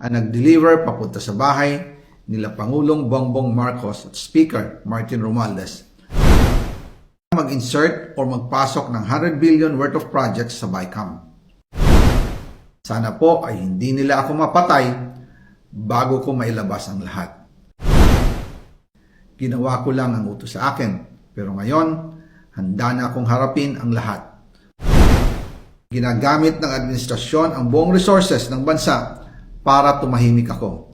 ang nag-deliver papunta sa bahay nila Pangulong Bongbong Marcos at Speaker Martin Romualdez mag-insert o magpasok ng 100 billion worth of projects sa BICAM. Sana po ay hindi nila ako mapatay bago ko mailabas ang lahat. Ginawa ko lang ang utos sa akin, pero ngayon, handa na akong harapin ang lahat. Ginagamit ng administrasyon ang buong resources ng bansa para tumahimik ako.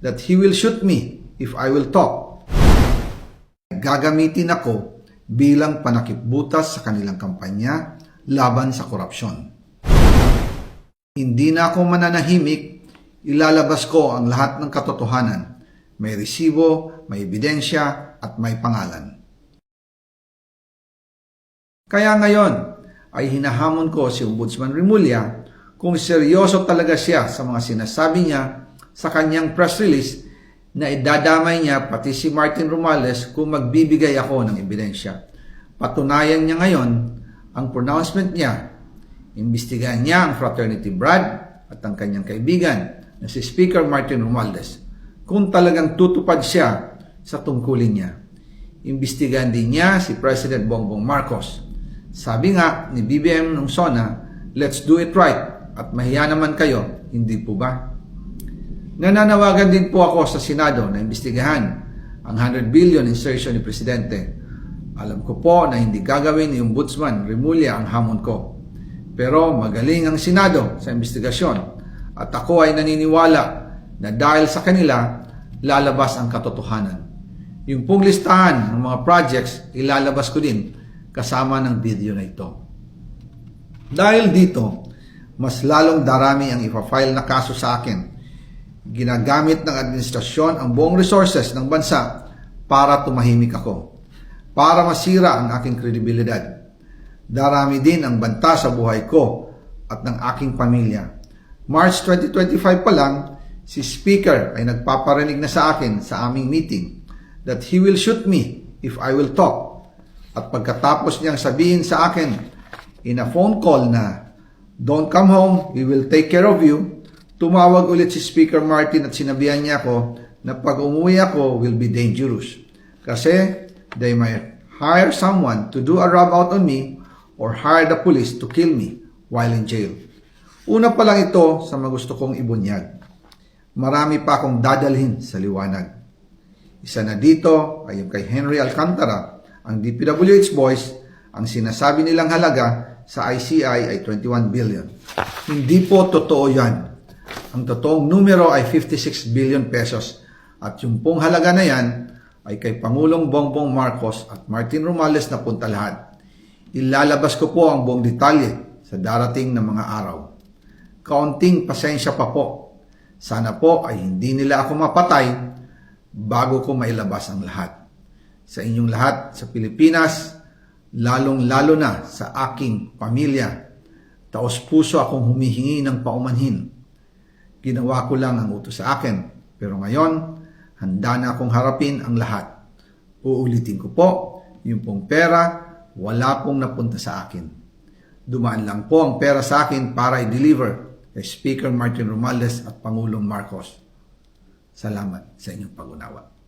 That he will shoot me if I will talk. Gagamitin ako bilang panakipbutas sa kanilang kampanya laban sa korupsyon. Hindi na ako mananahimik, ilalabas ko ang lahat ng katotohanan. May resibo, may ebidensya, at may pangalan. Kaya ngayon ay hinahamon ko si Ombudsman Remulla kung seryoso talaga siya sa mga sinasabi niya sa kanyang press release na idadamay niya pati si Martin Romualdez kung magbibigay ako ng ebidensya. Patunayan niya ngayon ang pronouncement niya. Imbestigahan niya ang Fraternity Brad at ang kanyang kaibigan na si Speaker Martin Romualdez kung talagang tutupad siya sa tungkulin niya. Imbestigahan din niya si President Bongbong Marcos. Sabi nga ni BBM nung SONA, let's do it right at mahiya naman kayo, hindi po ba? Nananawagan din po ako sa Senado na imbestigahan ang 100 billion insertion ni Presidente. Alam ko po na hindi gagawin ni Ombudsman Remulla ang hamon ko. Pero magaling ang Senado sa investigasyon at ako ay naniniwala na dahil sa kanila, lalabas ang katotohanan. Yung pong listahan ng mga projects, ilalabas ko din kasama ng video na ito. Dahil dito, mas lalong darami ang ipa-file na kaso sa akin. Ginagamit ng administrasyon ang buong resources ng bansa para tumahimik ako, para masira ang aking kredibilidad. Darami din ang banta sa buhay ko at ng aking pamilya. March 2025 pa lang, si Speaker ay nagpaparinig na sa akin sa aming meeting that he will shoot me if I will talk. At pagkatapos niyang sabihin sa akin in a phone call na, don't come home, we will take care of you, tumawag ulit si Speaker Martin at sinabihan niya ako na pag umuwi ako will be dangerous. Kasi they might hire someone to do a rub out on me or hire the police to kill me while in jail. Una pa lang ito sa magusto kong ibunyag. Marami pa akong dadalhin sa liwanag. Isa na dito ay yung kay Henry Alcantara, ang DPWH boys, ang sinasabi nilang halaga sa ICI ay 21 billion. Hindi po totoo yan. Ang totoong numero ay 56 billion pesos at yung pong halaga na yan ay kay Pangulong Bongbong Marcos at Martin Romualdez na punta lahat. Ilalabas ko po ang buong detalye sa darating na mga araw. Kaunting pasensya pa po. Sana po ay hindi nila ako mapatay bago ko mailabas ang lahat. Sa inyong lahat sa Pilipinas, lalong-lalo na sa aking pamilya, taos-puso akong humihingi ng paumanhin. Ginawa ko lang ang utos sa akin, pero ngayon, handa na akong harapin ang lahat. Uulitin ko po, yung pong pera, wala pong napunta sa akin. Dumaan lang po ang pera sa akin para i-deliver kay Speaker Martin Romualdez at Pangulong Marcos. Salamat sa inyong pag-unawa.